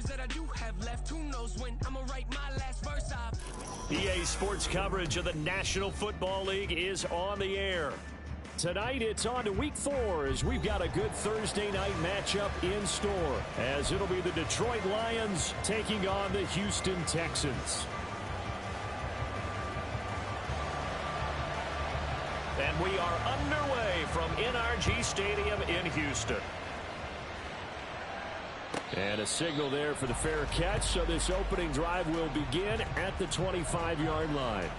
years that I do have left, who knows when I'ma write my last verse off. EA Sports coverage of the National Football League is on the air. Tonight, it's on to Week 4 as we've got a good Thursday night matchup in store, as it'll be the Detroit Lions taking on the Houston Texans. And we are underway from NRG Stadium in Houston. And a signal there for the fair catch, so this opening drive will begin at the 25-yard line.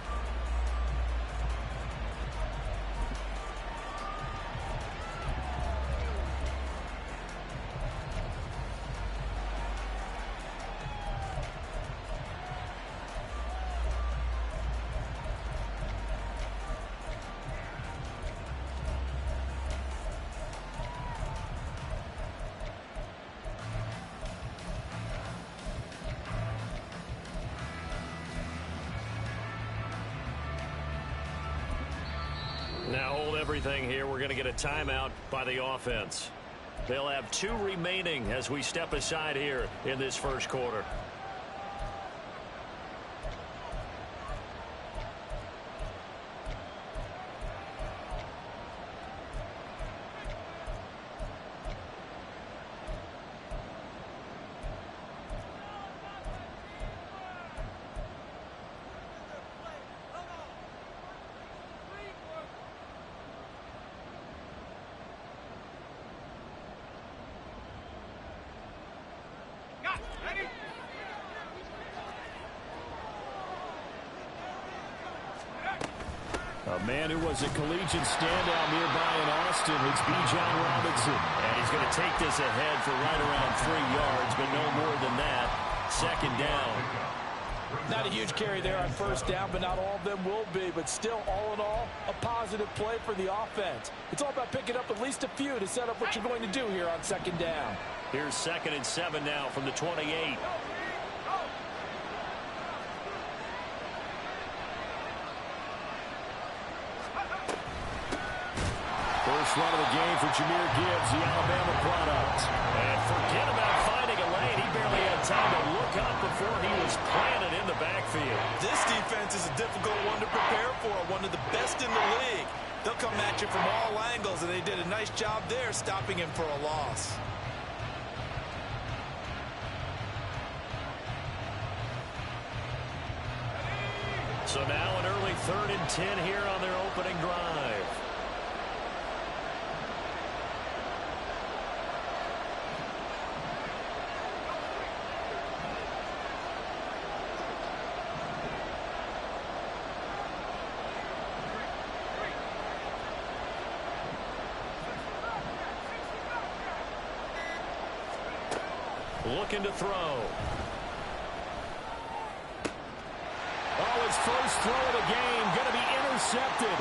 Now hold everything here. We're going to get a timeout by the offense. They'll have 2 remaining as we step aside here in this first quarter. A man who was a collegiate standout nearby in Austin, it's B. John Robinson. And he's going to take this ahead for right around 3 yards, but no more than that. Second down. Not a huge carry there on first down, but not all of them will be. But still, all in all, a positive play for the offense. It's all about picking up at least a few to set up what you're going to do here on second down. Here's 2nd and 7 now from the 28. First run of the game for Jahmyr Gibbs, the Alabama product. And forget about finding a lane. He barely had time to look up before he was planted in the backfield. This defense is a difficult one to prepare for, one of the best in the league. They'll come at you from all angles, and they did a nice job there stopping him for a loss. So now an early 3rd and 10 here on their opening drive. Looking to throw. Oh, his first throw of the game going to be intercepted.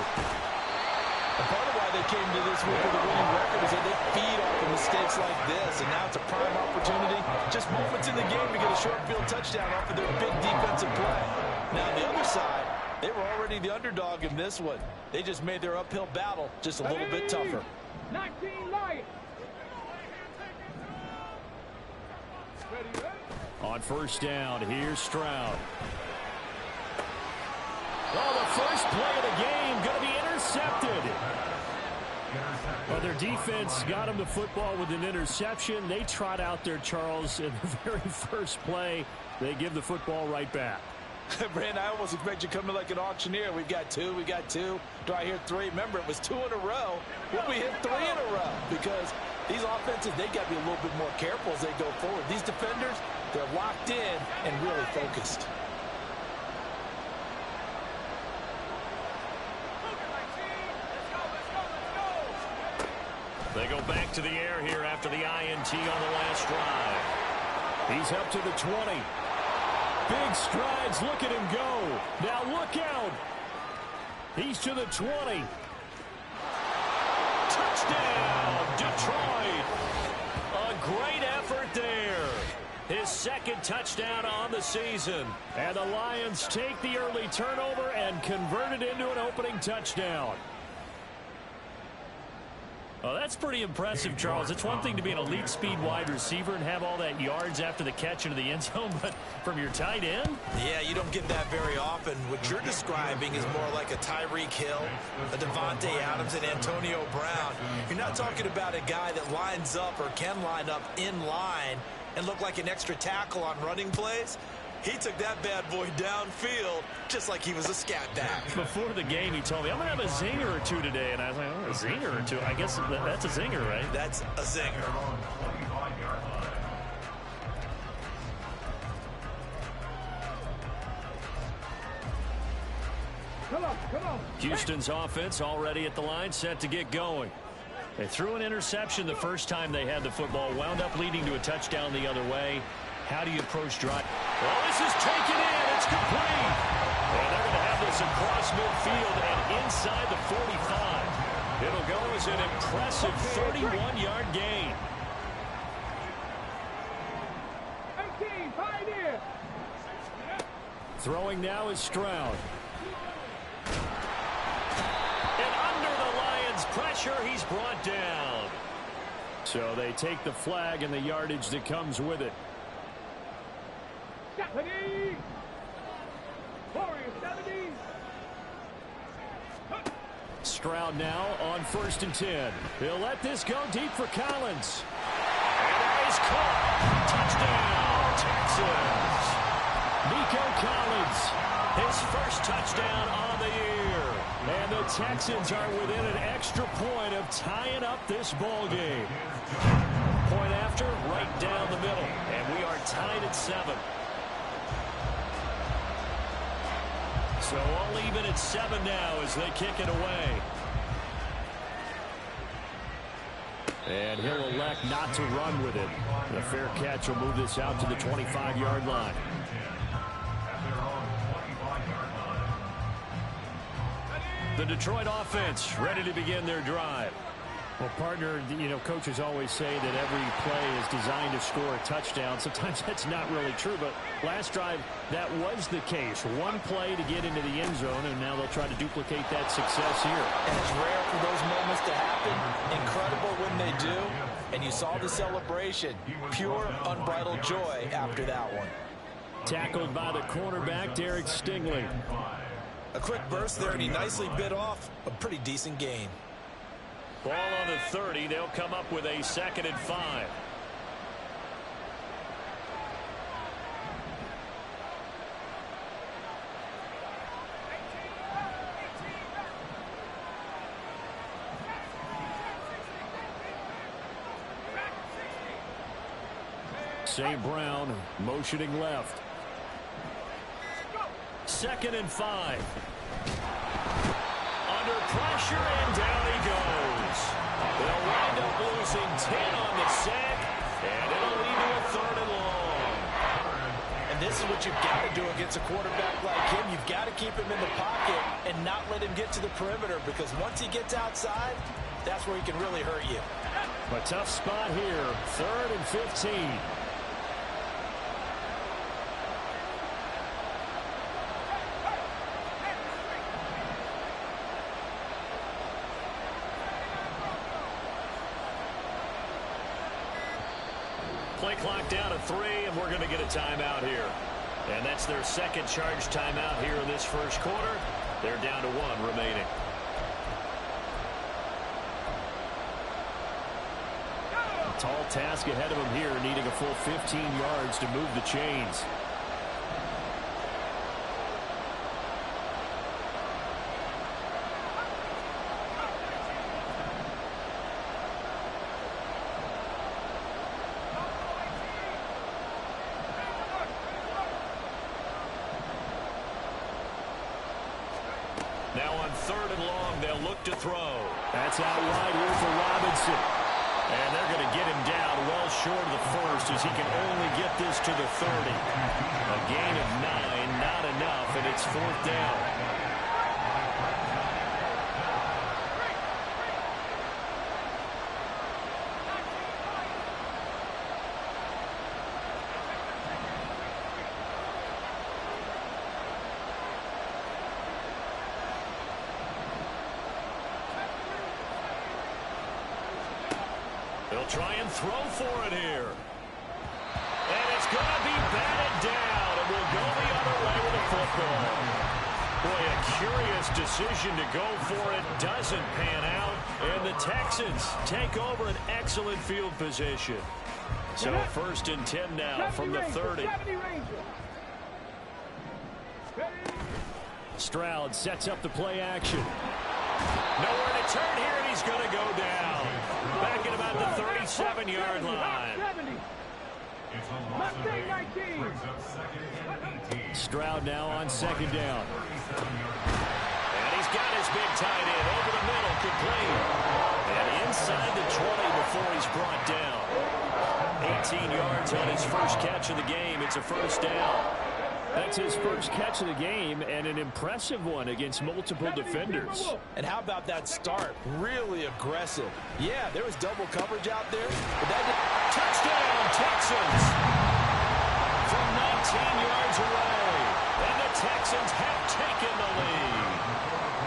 And part of why they came to this week with a winning record is that they feed off of mistakes like this, and now it's a prime opportunity. Just moments in the game to get a short field touchdown off of their big defensive play. Now, on the other side, they were already the underdog in this one. They just made their uphill battle just a little bit tougher. 19 Lions. On first down, here's Stroud. Oh, the first play of the game going to be intercepted. Well, their defense got him the football with an interception. They trot out there, Charles, in the very first play. They give the football right back. Brand, I almost expect you coming like an auctioneer. We've got 2, we got 2. Do I hear 3? Remember, it was 2 in a row. Will we hit 3 in a row? Because these offenses, they got to be a little bit more careful as they go forward. These defenders, they're locked in and really focused. They go back to the air here after the INT on the last drive. He's up to the 20. Big strides. Look at him go. Now look out. He's to the 20. Touchdown, Detroit. A great effort there. His 2nd touchdown on the season. And the Lions take the early turnover and convert it into an opening touchdown. Oh, that's pretty impressive, Charles. It's one thing to be an elite speed wide receiver and have all that yards after the catch into the end zone, but from your tight end? Yeah, you don't get that very often. What you're describing is more like a Tyreek Hill, a Devontae Adams, and Antonio Brown. You're not talking about a guy that lines up or can line up in line and look like an extra tackle on running plays. He took that bad boy downfield just like he was a scat back. Before the game, he told me, I'm going to have a zinger or two today. And I was like, oh, a zinger or two? I guess that's a zinger, right? That's a zinger. Come on. Houston's offense already at the line, set to get going. They threw an interception the first time they had the football, wound up leading to a touchdown the other way. How do you approach drive? Well, this is taken in. It's complete. And they're going to have this across midfield and inside the 45. It'll go as an impressive 31-yard gain. 18, Pioneer. Throwing now is Stroud. And under the Lions' pressure, he's brought down. So they take the flag and the yardage that comes with it. 70. Warrior 70. Stroud now on 1st and 10. He'll let this go deep for Collins. And that is caught. Touchdown, Texans. Nico Collins, his first touchdown on the year. And the Texans are within an extra point of tying up this ball game. Point after, right down the middle. And we are tied at 7. So all even at 7 now as they kick it away. And he'll elect not to run with it. The fair catch will move this out to the 25-yard line. The Detroit offense ready to begin their drive. Well, partner, you know, coaches always say that every play is designed to score a touchdown. Sometimes that's not really true, but last drive, that was the case. One play to get into the end zone, and now they'll try to duplicate that success here. And it's rare for those moments to happen. Incredible when they do. And you saw the celebration. Pure, unbridled joy after that one. Tackled by the cornerback, Derek Stingley. A quick burst there, and he nicely bit off a pretty decent gain. Ball on the 30. They'll come up with a 2nd and 5. St. Brown motioning left. 2nd and 5. Under pressure, and down he goes. They'll wind up losing 10 on the sack, and it'll lead to a 3rd and long. And this is what you've got to do against a quarterback like him. You've got to keep him in the pocket and not let him get to the perimeter, because once he gets outside, that's where he can really hurt you. A tough spot here, 3rd and 15. Play clock down to 3, and we're going to get a timeout here. And that's their 2nd charge timeout here in this 1st quarter. They're down to 1 remaining. A tall task ahead of them here, needing a full 15 yards to move the chains. Now on 3rd and long, they'll look to throw. That's out wide here for Robinson. And they're going to get him down well short of the 1st as he can only get this to the 30. A gain of 9, not enough, and it's 4th down. They'll try and throw for it here. And it's going to be batted down, and we'll go the other way with the football. Boy, a curious decision to go for it. Doesn't pan out. And the Texans take over an excellent field position. So 1st and 10 now from the 30. Stroud sets up the play action. Nowhere to turn here, and he's going to go down. Back at about the 37-yard line. Stroud now on 2nd down. And he's got his big tight end over the middle, complete. And inside the 20 before he's brought down. 18 yards on his first catch of the game. It's a 1st down. That's his first catch of the game, and an impressive one against multiple defenders. And how about that start? Really aggressive. Yeah, there was double coverage out there. But that touchdown, Texans! From 19 yards away. And the Texans have taken the lead.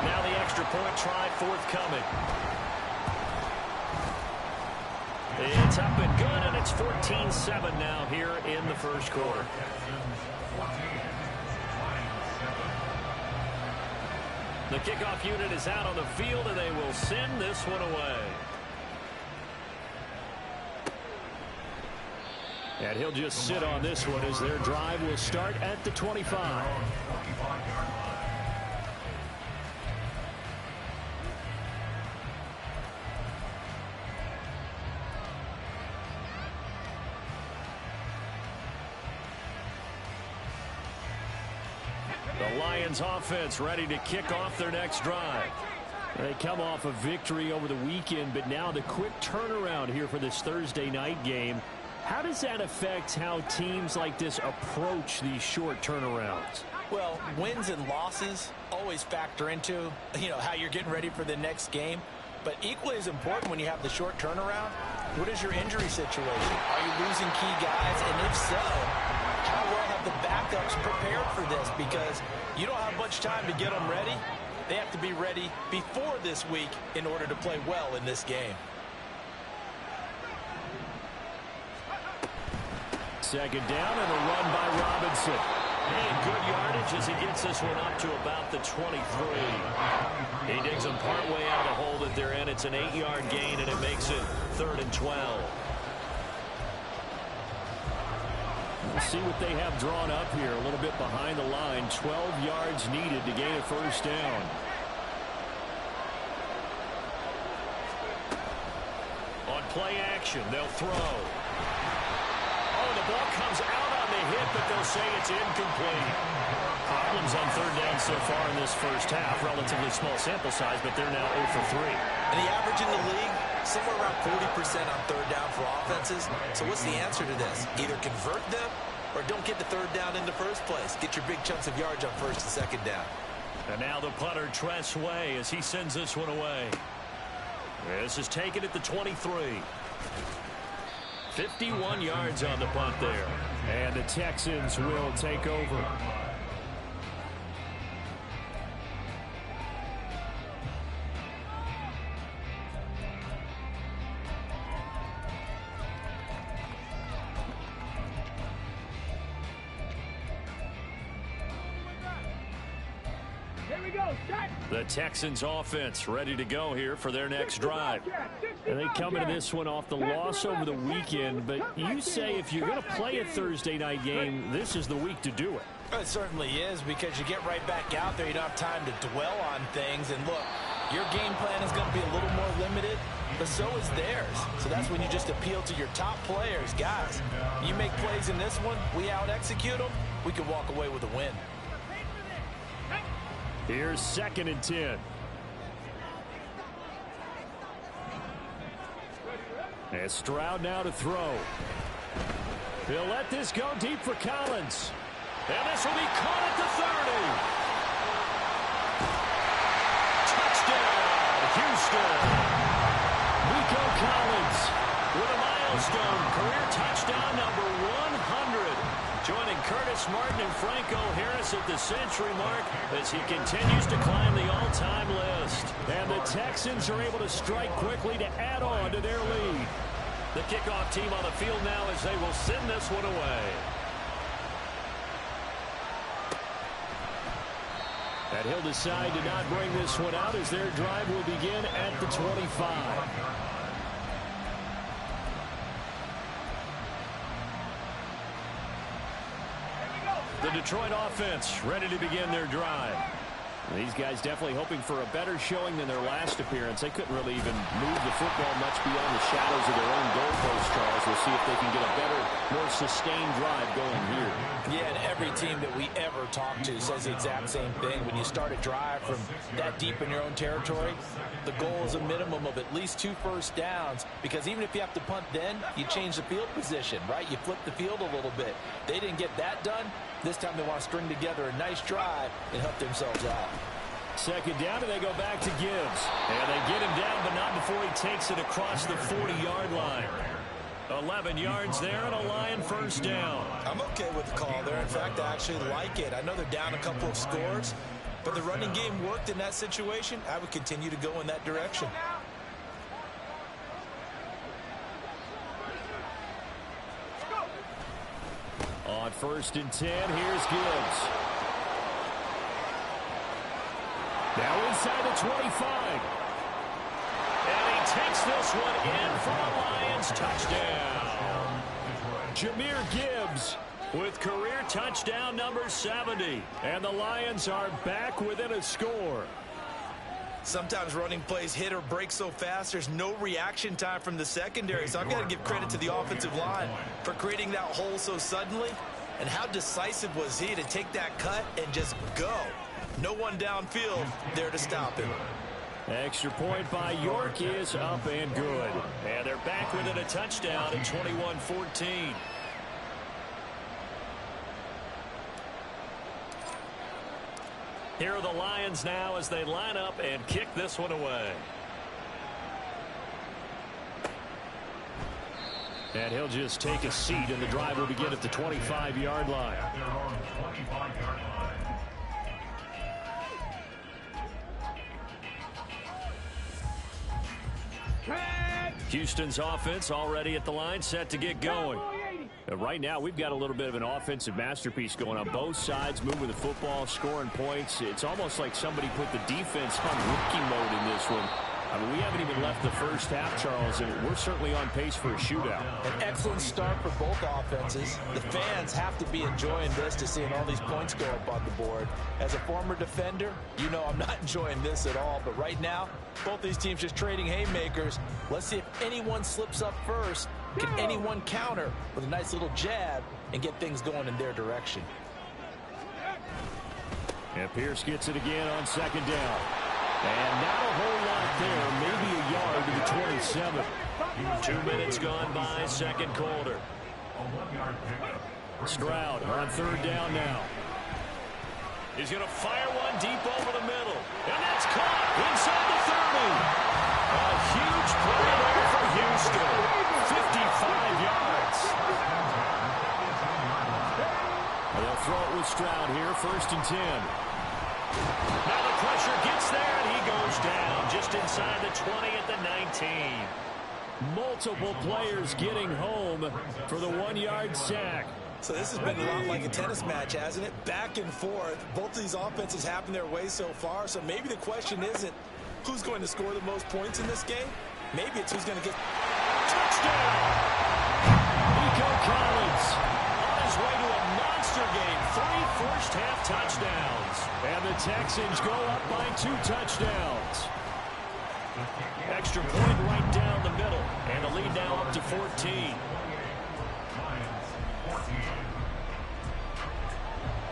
Now the extra point try forthcoming. It's up and good, and it's 14-7 now here in the first quarter. The kickoff unit is out on the field, and they will send this one away. And he'll just sit on this one as their drive will start at the 25. The Lions offense ready to kick off their next drive. They come off a victory over the weekend, but now the quick turnaround here for this Thursday night game. How does that affect how teams like this approach these short turnarounds? Well, wins and losses always factor into, how you're getting ready for the next game. But equally as important when you have the short turnaround, what is your injury situation? Are you losing key guys? And if so, how well have the backups prepared for this? Because you don't have much time to get them ready. They have to be ready before this week in order to play well in this game. 2nd down and a run by Robinson. And good yardage as he gets this one up to about the 23. He digs them partway out of the hole that they're in. It's an 8-yard gain, and it makes it 3rd and 12. We'll see what they have drawn up here. A little bit behind the line. 12 yards needed to gain a 1st down. On play action, they'll throw. Oh, the ball comes out on the hit, but they'll say it's incomplete. Problems on 3rd down so far in this first half. Relatively small sample size, but they're now 0 for 3. And the average in the league, somewhere around 40% on 3rd down for offenses. So what's the answer to this? Either convert them or don't get the 3rd down in the first place. Get your big chunks of yards on 1st and 2nd down. And now the punter, Tress Way, as he sends this one away. This is taken at the 23. 51 yards on the punt there. And the Texans will take over. The Texans offense ready to go here for their next drive. And they come into this one off the loss over the weekend, but you say if you're going to play a Thursday night game, this is the week to do it. It certainly is, because you get right back out there. You don't have time to dwell on things. And look, your game plan is going to be a little more limited, but so is theirs. So that's when you just appeal to your top players. Guys, you make plays in this one, we out-execute them, we can walk away with a win. Here's 2nd and 10. And Stroud now to throw. He'll let this go deep for Collins. And this will be caught at the 30. Touchdown, Houston. Nico Collins with a milestone career touchdown number 100. Joining Curtis Martin and Franco Harris at the century mark as he continues to climb the all-time list. And the Texans are able to strike quickly to add on to their lead. The kickoff team on the field now as they will send this one away. And he'll decide to not bring this one out as their drive will begin at the 25. The Detroit offense ready to begin their drive. These guys definitely hoping for a better showing than their last appearance. They couldn't really even move the football much beyond the shadows of their own goalpost, Charles. We'll see if they can get a better, more sustained drive going here. Yeah, and every team that we ever talk to says the exact same thing. When you start a drive from that deep in your own territory, the goal is a minimum of at least 2 first downs, because even if you have to punt then, you change the field position, right? You flip the field a little bit. They didn't get that done. This time they want to string together a nice drive and help themselves out. Second down, and they go back to Gibbs. And they get him down, but not before he takes it across the 40-yard line. 11 yards there and a Lion first down. I'm okay with the call there. In fact, I actually like it. I know they're down a couple of scores, but the running game worked in that situation. I would continue to go in that direction. On 1st and 10, here's Gibbs. Now inside the 25. And he takes this one in for a Lions touchdown. Jahmyr Gibbs with career touchdown number 70. And the Lions are back within a score. Sometimes running plays hit or break so fast, there's no reaction time from the secondary. So I've got to give credit to the offensive line for creating that hole so suddenly. And how decisive was he to take that cut and just go? No one downfield there to stop him. Extra point by York is up and good. And they're back within a touchdown at 21-14. Here are the Lions now as they line up and kick this one away. And he'll just take a seat, and the drive will begin at the 25-yard line. Houston's offense already at the line, set to get going. Right now, we've got a little bit of an offensive masterpiece going on both sides, moving the football, scoring points. It's almost like somebody put the defense on rookie mode in this one. I mean, we haven't even left the first half, Charles, and we're certainly on pace for a shootout. An excellent start for both offenses. The fans have to be enjoying this to seeing all these points go up on the board. As a former defender, you know I'm not enjoying this at all. But right now, both these teams just trading haymakers. Let's see if anyone slips up first. Can anyone counter with a nice little jab and get things going in their direction? And Pierce gets it again on 2nd down. And not a whole lot there, maybe a yard to the 27. 2 minutes gone by, 2nd quarter. Stroud on 3rd down now. He's going to fire one deep over the middle. And that's caught inside the 30. A huge play there for Houston. 55 yards. They'll throw it with Stroud here, 1st and 10. Now the pressure gets there, and he goes down just inside the 20 at the 19. Multiple players getting home for the 1-yard sack. So this has been a lot like a tennis match, hasn't it? Back and forth. Both of these offenses happen their way so far, so maybe the question isn't who's going to score the most points in this game. Maybe it's who's going to get... Touchdown! Nico Collins on his way to a monster game. 3 first-half touchdowns. And the Texans go up by 2 touchdowns. Extra point right down the middle. And the lead now up to 14.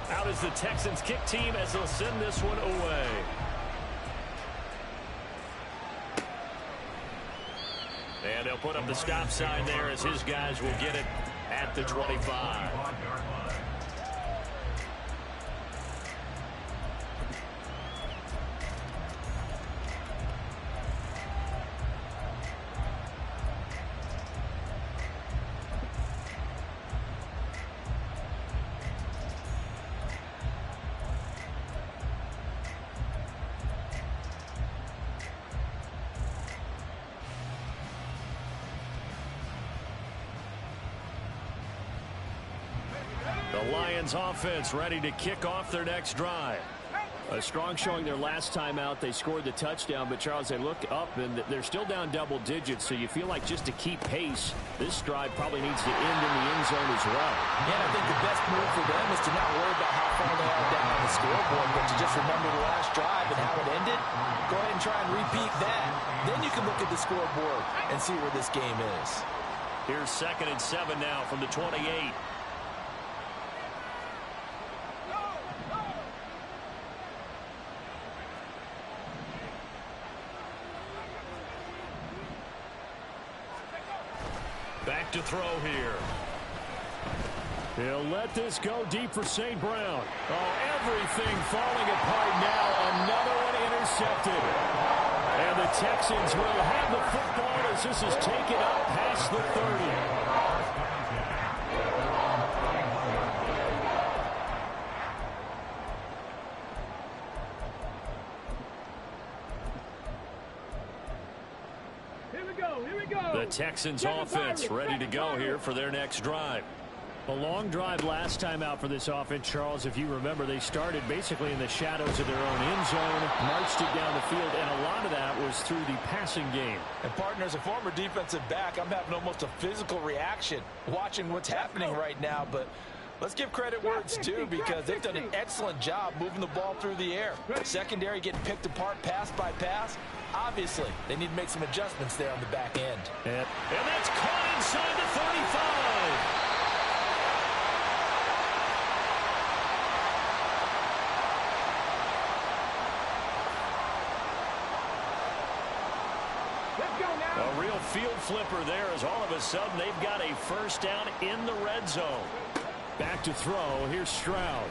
Out is the Texans kick team as they'll send this one away. And they'll put up the stop sign there as his guys will get it at the 25. The Lions offense ready to kick off their next drive. A strong showing their last time out. They scored the touchdown, but Charles, they look up and they're still down double digits, so you feel like just to keep pace, this drive probably needs to end in the end zone as well. Yeah, I think the best move for them is to not worry about how far they are down on the scoreboard, but to just remember the last drive and how it ended. Go ahead and try and repeat that. Then you can look at the scoreboard and see where this game is. Here's 2nd and 7 now from the 28. Back to throw here. He'll let this go deep for St. Brown. Oh, everything falling apart now. Another one intercepted. And the Texans will have the football as this is taken up past the 30. The Texans offense ready to go here for their next drive. A long drive last time out for this offense, Charles. If you remember, they started basically in the shadows of their own end zone, marched it down the field, and a lot of that was through the passing game. And, partner, as a former defensive back, I'm having almost a physical reaction watching what's happening right now. But let's give credit where it's due, because they've done an excellent job moving the ball through the air. Secondary getting picked apart pass by pass. Obviously, they need to make some adjustments there on the back end. And that's caught inside the 35. A real field flipper there, as all of a sudden they've got a first down in the red zone. Back to throw. Here's Stroud.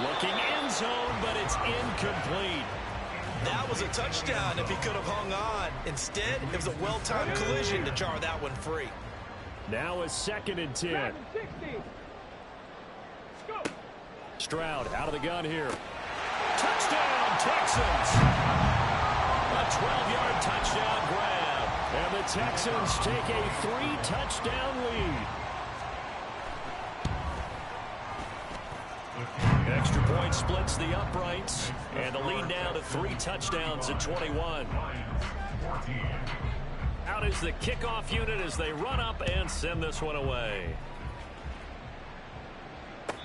Looking end zone, but it's incomplete. That was a touchdown if he could have hung on. Instead, it was a well-timed collision to jar that one free. Now a 2nd and 10. Stroud out of the gun here. Touchdown, Texans! A 12-yard touchdown grab. And the Texans take a 3-touchdown lead. Extra point splits the uprights, and the lead now to 3 touchdowns at 21. Out is the kickoff unit as they run up and send this one away.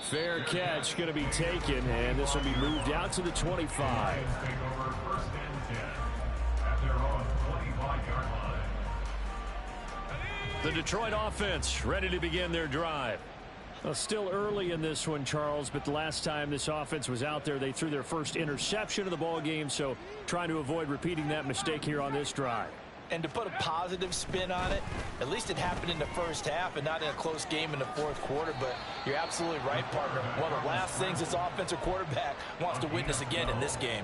Fair catch going to be taken, and this will be moved out to the 25. The Detroit offense ready to begin their drive. Well, still early in this one, Charles, but the last time this offense was out there, they threw their first interception of the ball game, so trying to avoid repeating that mistake here on this drive. And to put a positive spin on it, at least it happened in the first half and not in a close game in the fourth quarter. But you're absolutely right, partner. One of the last things this offensive quarterback wants to witness again in this game.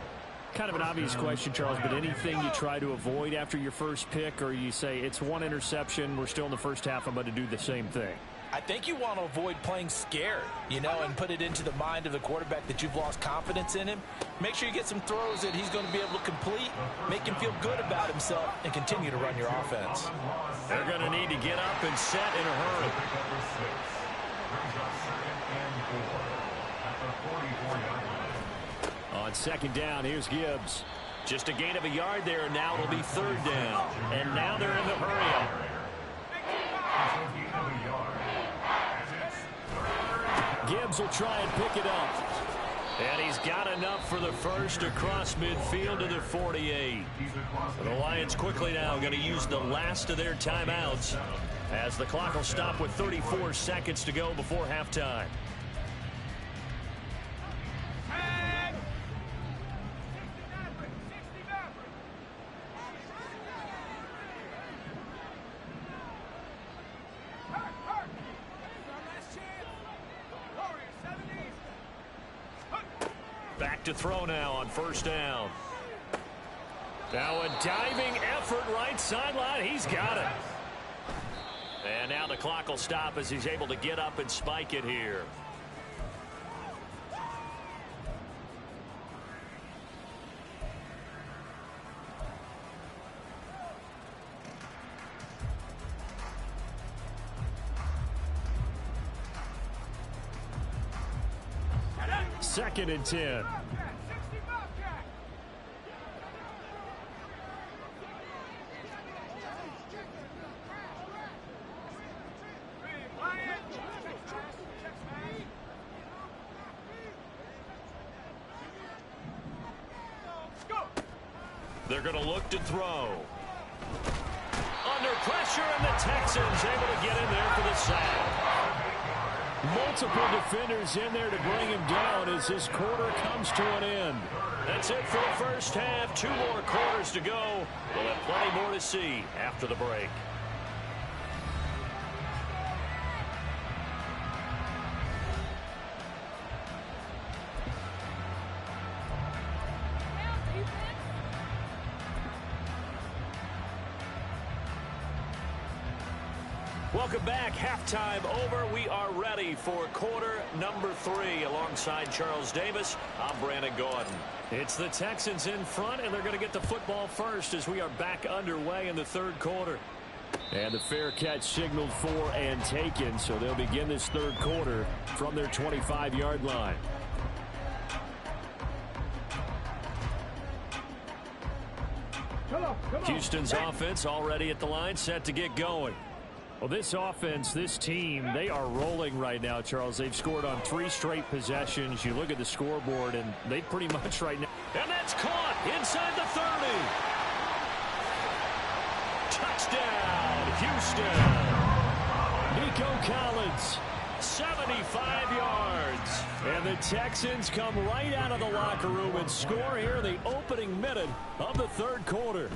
Kind of an obvious question, Charles, but anything you try to avoid after your first pick, or you say it's one interception, we're still in the first half, I'm going to do the same thing? I think you want to avoid playing scared, and put it into the mind of the quarterback that you've lost confidence in him. Make sure you get some throws that he's going to be able to complete, make him feel good about himself, and continue to run your offense. They're going to need to get up and set in a hurry. On 2nd down, here's Gibbs. Just a gain of a yard there, and now it'll be 3rd down. And now they're in the hurry-up. Gibbs will try and pick it up. And he's got enough for the first across midfield to the 48. The Lions quickly now going to use the last of their timeouts as the clock will stop with 34 seconds to go before halftime. Back to throw now on 1st down. Now a diving effort right sideline. He's got it. And now the clock will stop as he's able to get up and spike it here. 2nd and 10. They're going to look to throw. Under pressure, and the Texans able to get in there for the sack. Multiple defenders in there to bring him down as this quarter comes to an end. That's it for the first half. 2 more quarters to go. We'll have plenty more to see after the break. Welcome back. Halftime over. We are ready for quarter number 3. Alongside Charles Davis, I'm Brandon Gordon. It's the Texans in front, and they're going to get the football first as we are back underway in the 3rd quarter. And the fair catch signaled for and taken, so they'll begin this 3rd quarter from their 25-yard line. Houston's offense already at the line, set to get going. Well, this offense, this team, they are rolling right now, Charles. They've scored on 3 straight possessions. You look at the scoreboard, and they pretty much right now. And that's caught inside the 30. Touchdown, Houston. Nico Collins, 75 yards. And the Texans come right out of the locker room and score here in the opening minute of the 3rd quarter.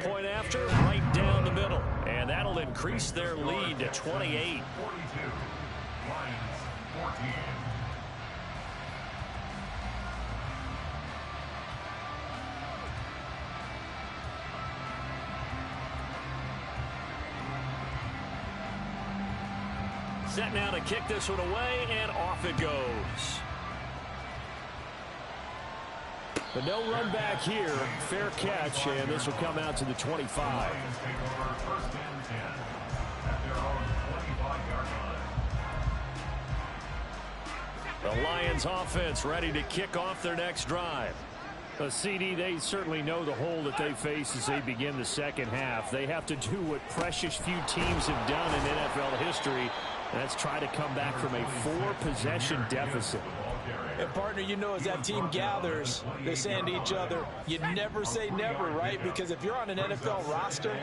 Point after, right down the middle. And that'll increase their lead to 28. Set now to kick this one away, and off it goes. But no run back here. Fair catch, and this will come out to the 25. The Lions offense ready to kick off their next drive. CD, they certainly know the hole that they face as they begin the 2nd half. They have to do what precious few teams have done in NFL history, and that's try to come back from a 4-possession deficit. And, partner, you know, as that team gathers, they're saying to each other, you never say never, right? Because if you're on an NFL roster,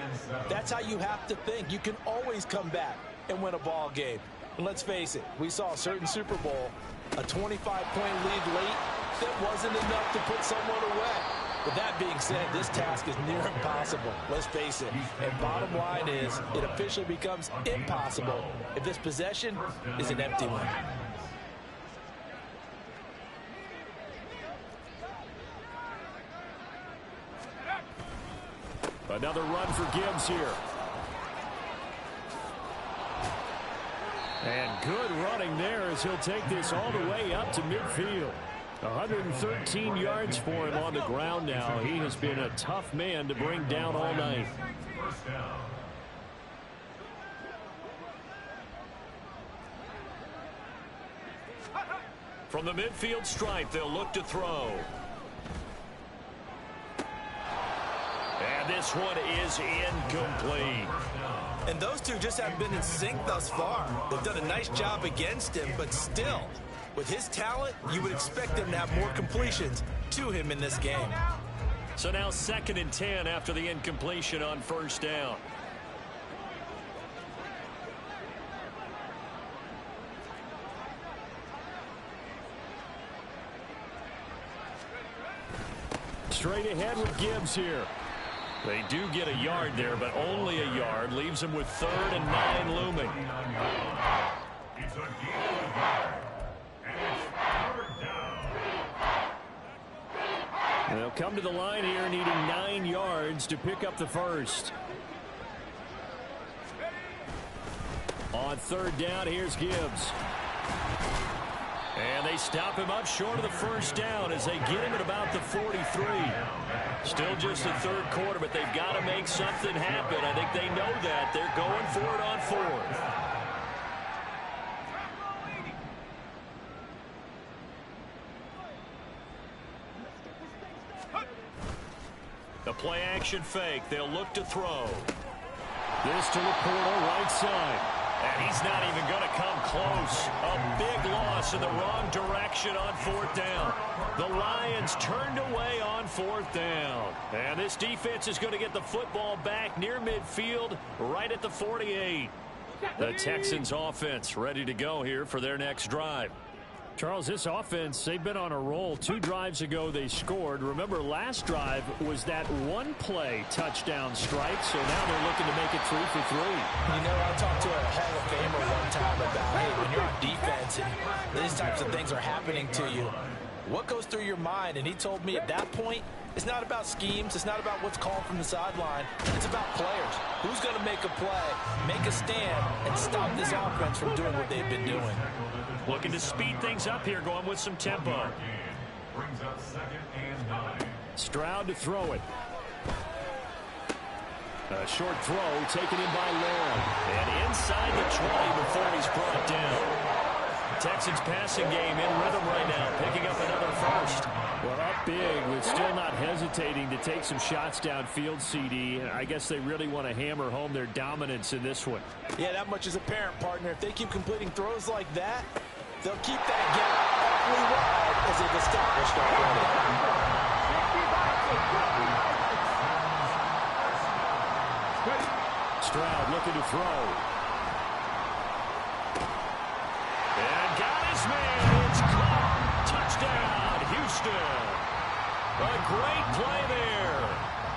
that's how you have to think. You can always come back and win a ball game. And let's face it, we saw a certain Super Bowl, a 25-point lead late, that wasn't enough to put someone away. But that being said, this task is near impossible. Let's face it. And bottom line is, it officially becomes impossible if this possession is an empty one. Another run for Gibbs here. And good running there as he'll take this all the way up to midfield. 113 yards for him on the ground now. He has been a tough man to bring down all night. From the midfield stripe, they'll look to throw. And this one is incomplete. And those two just haven't been in sync thus far. They've done a nice job against him, but still, with his talent, you would expect him to have more completions to him in this game. So now 2nd and 10 after the incompletion on 1st down. Straight ahead with Gibbs here. They do get a yard there, but only a yard. Leaves them with 3rd and 9 looming. It's a game yard, and it's 3rd down. They'll come to the line here needing 9 yards to pick up the first. On 3rd down, here's Gibbs. And they stop him up short of the 1st down as they get him at about the 43. Still just the 3rd quarter, but they've got to make something happen. I think they know that. They're going for it on 4th. A play-action fake. They'll look to throw. This to Laporta, right side. And he's not even going to come close. A big loss in the wrong direction on fourth down. The Lions turned away on fourth down. And this defense is going to get the football back near midfield, right at the 48. The Texans offense ready to go here for their next drive. Charles, this offense, they've been on a roll. 2 drives ago they scored. Remember, last drive was that one-play touchdown strike, so now they're looking to make it 3 for 3. You know, I talked to a Hall of Famer one time about, hey, when you're on defense and these types of things are happening to you, what goes through your mind? And he told me at that point, it's not about schemes. It's not about what's called from the sideline. It's about players. Who's going to make a play, make a stand, and stop this offense from doing what they've been doing. Looking to speed things up here, going with some tempo. Brings up 2nd and 9. Stroud to throw it. A short throw taken in by Long. And inside the 20 before he's brought down. Texans passing game in rhythm right now, picking up another first. Well, up big with still not hesitating to take some shots downfield, CD. I guess they really want to hammer home their dominance in this one. Yeah, that much is apparent, partner. If they keep completing throws like that, they'll keep that gap awfully wide as they've established already. Stroud looking to throw. And got his man. It's caught. Touchdown, Houston. A great play there.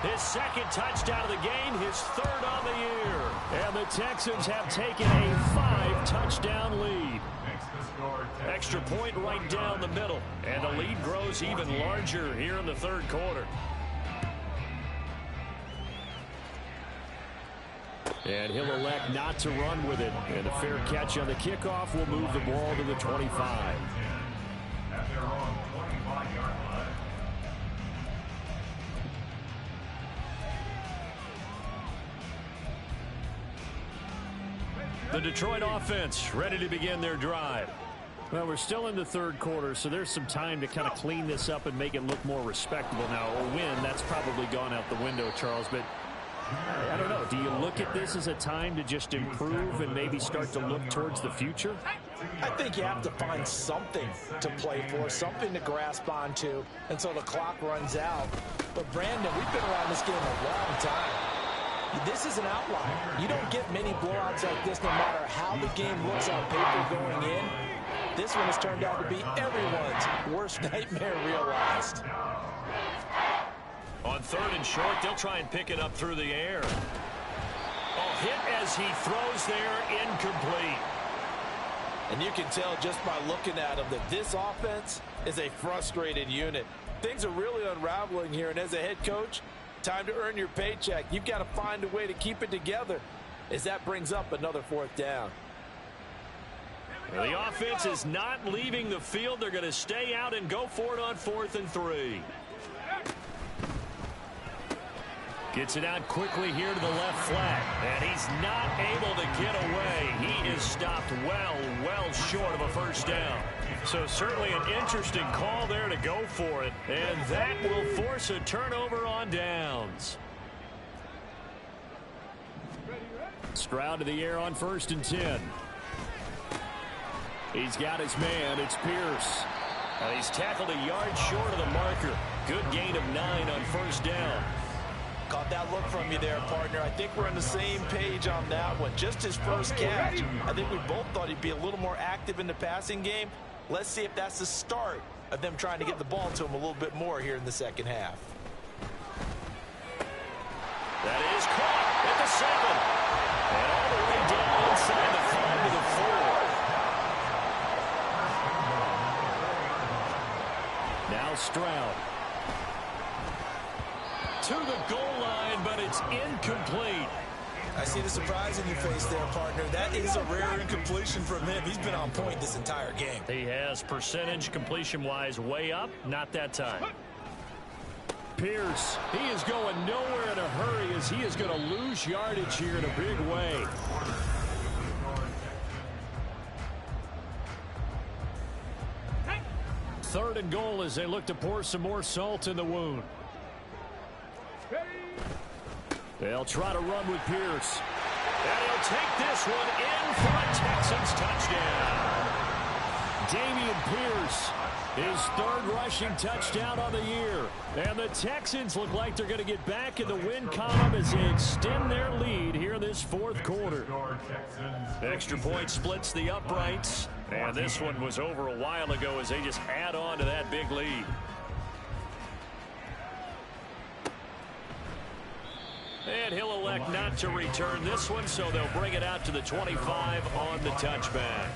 His 2nd touchdown of the game, his 3rd on the year. And the Texans have taken a 5-touchdown lead. Extra point right down the middle. And the lead grows even larger here in the 3rd quarter. And he'll elect not to run with it. And a fair catch on the kickoff will move the ball to the 25. At their own 25-yard line. The Detroit offense ready to begin their drive. Well, we're still in the 3rd quarter, so there's some time to kind of clean this up and make it look more respectable. Now, a win, that's probably gone out the window, Charles, but I don't know. Do you look at this as a time to just improve and maybe start to look towards the future? I think you have to find something to play for, something to grasp onto until the clock runs out. But, Brandon, we've been around this game a long time. This is an outlier. You don't get many blowouts like this no matter how the game looks on paper going in. This one has turned out to be everyone's worst nightmare realized. On 3rd and short, they'll try and pick it up through the air. Oh, hit as he throws there, incomplete. And you can tell just by looking at him that this offense is a frustrated unit. Things are really unraveling here, and as a head coach, time to earn your paycheck. You've got to find a way to keep it together as that brings up another 4th down. The offense is not leaving the field. They're going to stay out and go for it on 4th and 3. Gets it out quickly here to the left flat. And he's not able to get away. He is stopped well short of a first down. So certainly an interesting call there to go for it. And that will force a turnover on downs. Stroud to the air on 1st and 10. He's got his man. It's Pierce. He's tackled a yard short of the marker. Good gain of 9 on 1st down. Caught that look from you there, partner. I think we're on the same page on that one. Just his first catch. I think we both thought he'd be a little more active in the passing game. Let's see if that's the start of them trying to get the ball to him a little bit more here in the 2nd half. That is caught at the 7. And all the way down inside the 5 to the 4. Now Stroud. To the goal line, but it's incomplete. I see the surprise in your face there, partner. That is a rare incompletion from him. He's been on point this entire game. He has percentage completion-wise way up. Not that time. Pierce, he is going nowhere in a hurry as he is going to lose yardage here in a big way. Third and goal as they look to pour some more salt in the wound. Ready? They'll try to run with Pierce. And he'll take this one in for a Texans touchdown. Dameon Pierce, his third rushing touchdown on the year. And the Texans look like they're going to get back in the win column as they extend their lead here in this fourth quarter. Extra point splits the uprights. And this one was over a while ago as they just add on to that big lead. And he'll elect not to return this one, so they'll bring it out to the 25 on the touchback.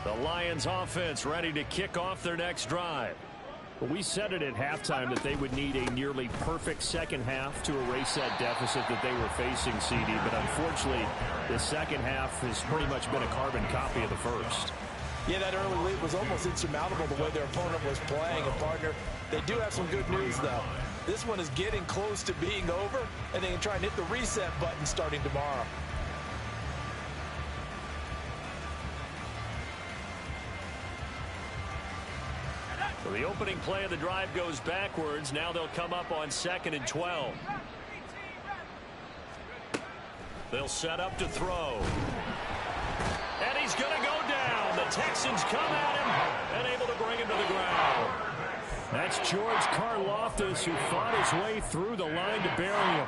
The Lions offense ready to kick off their next drive. We said it at halftime that they would need a nearly perfect second half to erase that deficit that they were facing, CD. But unfortunately, the second half has pretty much been a carbon copy of the first. Yeah, that early lead was almost insurmountable the way their opponent was playing. And, partner, they do have some good news, though. This one is getting close to being over, and they can try and hit the reset button starting tomorrow. So the opening play of the drive goes backwards. Now they'll come up on 2nd and 12. They'll set up to throw. And he's going to go down. The Texans come at him and able to bring him to the ground. That's George Karlaftis, who fought his way through the line to bury him.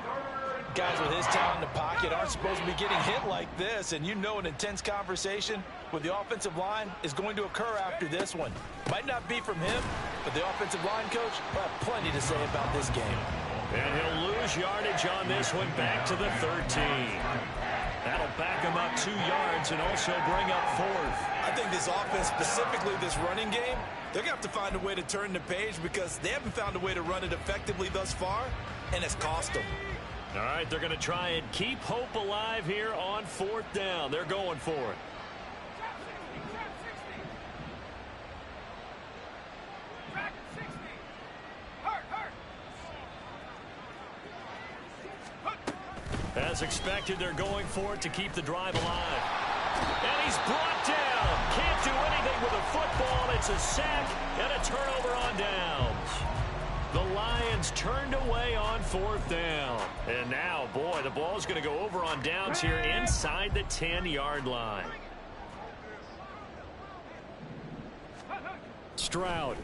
Guys with his talent in the pocket aren't supposed to be getting hit like this, and you know an intense conversation with the offensive line is going to occur after this one. Might not be from him, but the offensive line coach will have plenty to say about this game. And he'll lose yardage on this one back to the 13. That'll back him up 2 yards and also bring up 4th. I think this offense, specifically this running game, they're going to have to find a way to turn the page because they haven't found a way to run it effectively thus far, and it's cost them. All right, they're going to try and keep hope alive here on 4th down. They're going for it. As expected, they're going for it to keep the drive alive. And he's brought down. Can't do anything with a football. It's a sack and a turnover on downs. The Lions turned away on 4th down. And now, boy, the ball's going to go over on downs here inside the 10-yard line. Stroud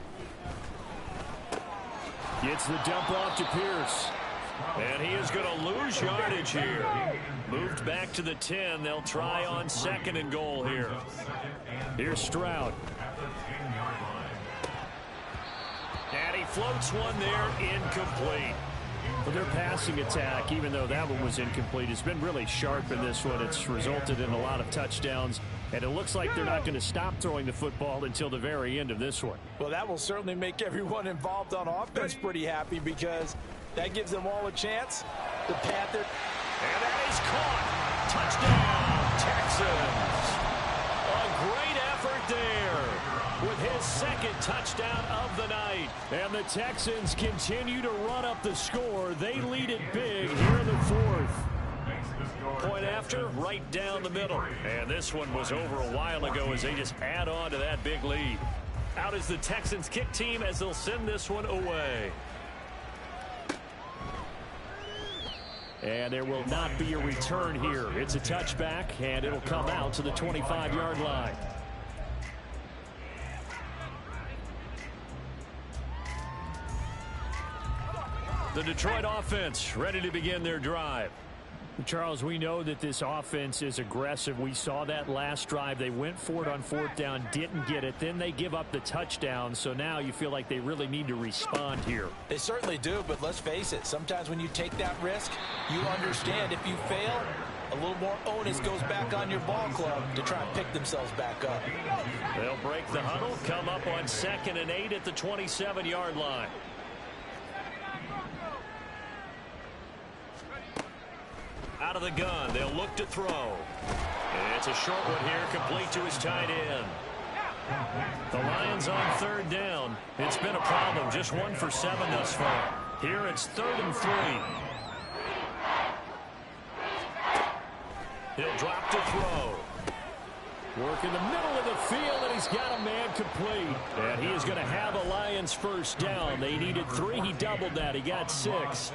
gets the dump off to Pierce. And he is going to lose yardage here. Moved back to the 10. They'll try on 2nd and goal here. Here's Stroud. And he floats one there, incomplete. But their passing attack, even though that one was incomplete, has been really sharp in this one. It's resulted in a lot of touchdowns. And it looks like they're not going to stop throwing the football until the very end of this one. Well, that will certainly make everyone involved on offense pretty happy because that gives them all a chance. The Panther. And that is caught. Touchdown, Texans. A great effort there with his 2nd touchdown of the night. And the Texans continue to run up the score. They lead it big here in the 4th. Point after, right down the middle. And this one was over a while ago as they just add on to that big lead. Out is the Texans kick team as they'll send this one away. And there will not be a return here. It's a touchback, and it'll come out to the 25-yard line. The Detroit offense ready to begin their drive. Charles, we know that this offense is aggressive. We saw that last drive. They went for it on 4th down, didn't get it. Then they give up the touchdown. So now you feel like they really need to respond here. They certainly do, but let's face it. Sometimes when you take that risk, you understand if you fail, a little more onus goes back on your ball club to try and pick themselves back up. They'll break the huddle, come up on 2nd and 8 at the 27-yard line. Out of the gun, they'll look to throw. And it's a short one here, complete to his tight end. The Lions on 3rd down. It's been a problem, just 1 for 7 thus far. Here it's 3rd and 3. He'll drop to throw. Work in the middle of the field, and he's got a man complete. And he is going to have a Lions first down. They needed 3. He doubled that. He got 6.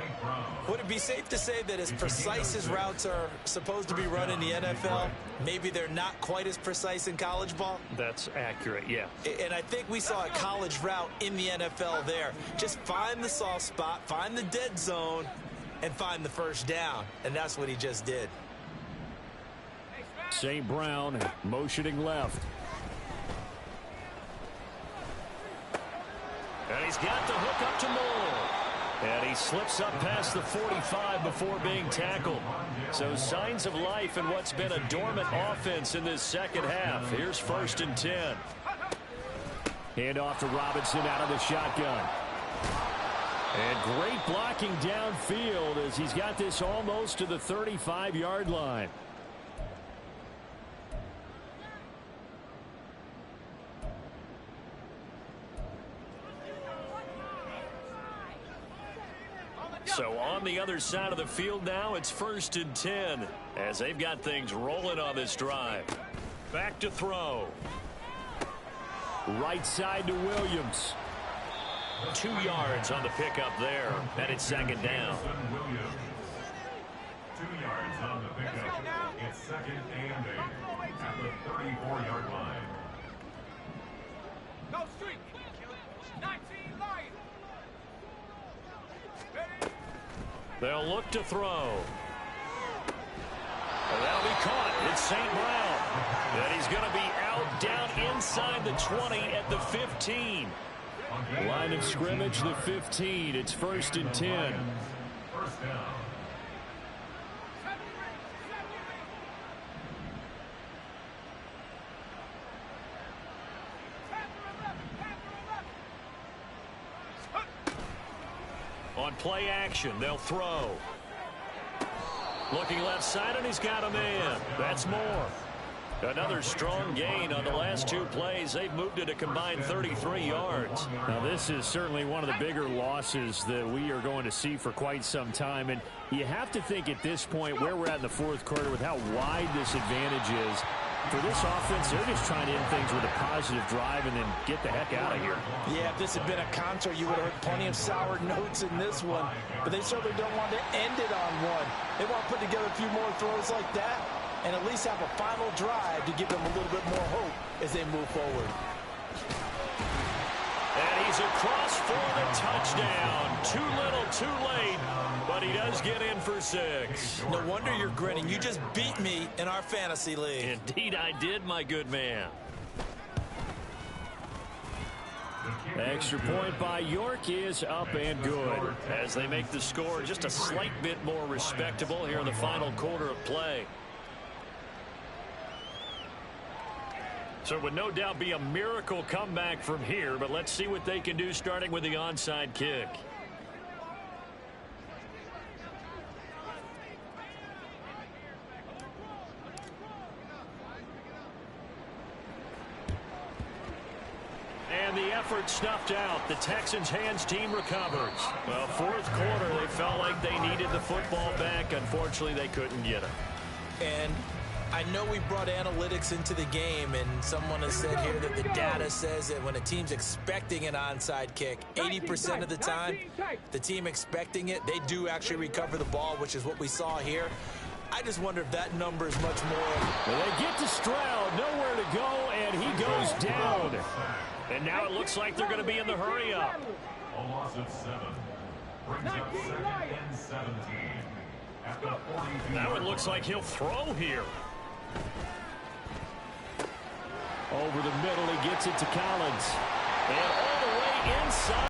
Would it be safe to say that as precise as routes are supposed to be run in the NFL, maybe they're not quite as precise in college ball? That's accurate, yeah. And I think we saw a college route in the NFL there. Just find the soft spot, find the dead zone, and find the first down. And that's what he just did. St. Brown motioning left. And he's got the hook up to Moore. And he slips up past the 45 before being tackled. So signs of life in what's been a dormant offense in this second half. Here's 1st and 10. Hand off to Robinson out of the shotgun. And great blocking downfield as he's got this almost to the 35-yard line. So on the other side of the field now, it's 1st and 10 as they've got things rolling on this drive. Back to throw. Right side to Williams. 2 yards on the pickup there. And it's 2nd down. 2 yards on the pickup. It's 2nd and 8 at the 34-yard line. Go street. 19 Lions. Ready? They'll look to throw. And that'll be caught. It's St. Brown. And he's going to be out down inside the 20 at the 15. Line of scrimmage, the 15. It's 1st and 10. First down. On play action, they'll throw. Looking left side, and he's got a man. That's Moore. Another strong gain on the last 2 plays. They've moved it a combined 33 yards. Now, this is certainly one of the bigger losses that we are going to see for quite some time. And you have to think at this point where we're at in the 4th quarter with how wide this advantage is. For this offense, they're just trying to end things with a positive drive and then get the heck out of here. Yeah, if this had been a concert, you would have heard plenty of sour notes in this one. But they certainly don't want to end it on one. They want to put together a few more throws like that and at least have a final drive to give them a little bit more hope as they move forward. And he's across for the touchdown. Too little, too late, but he does get in for 6. No wonder you're grinning. You just beat me in our fantasy league. Indeed I did, my good man. Extra point by York is up and good as they make the score just a slight bit more respectable here in the final quarter of play. So it would no doubt be a miracle comeback from here, but let's see what they can do starting with the onside kick. And the effort snuffed out. The Texans' hands team recovers. Well, 4th quarter, they felt like they needed the football back. Unfortunately, they couldn't get it. And I know we brought analytics into the game, and someone has said here that the data says that when a team's expecting an onside kick, 80% of the time, the team expecting it, they do actually recover the ball, which is what we saw here. I just wonder if that number is much more. Well, they get to Stroud, nowhere to go, and he goes down. And now it looks like they're going to be in the hurry-up. A loss of 7. Brings up 2nd and 17. At the 42. Now it looks like he'll throw here. Over the middle, he gets it to Collins. And all the way inside.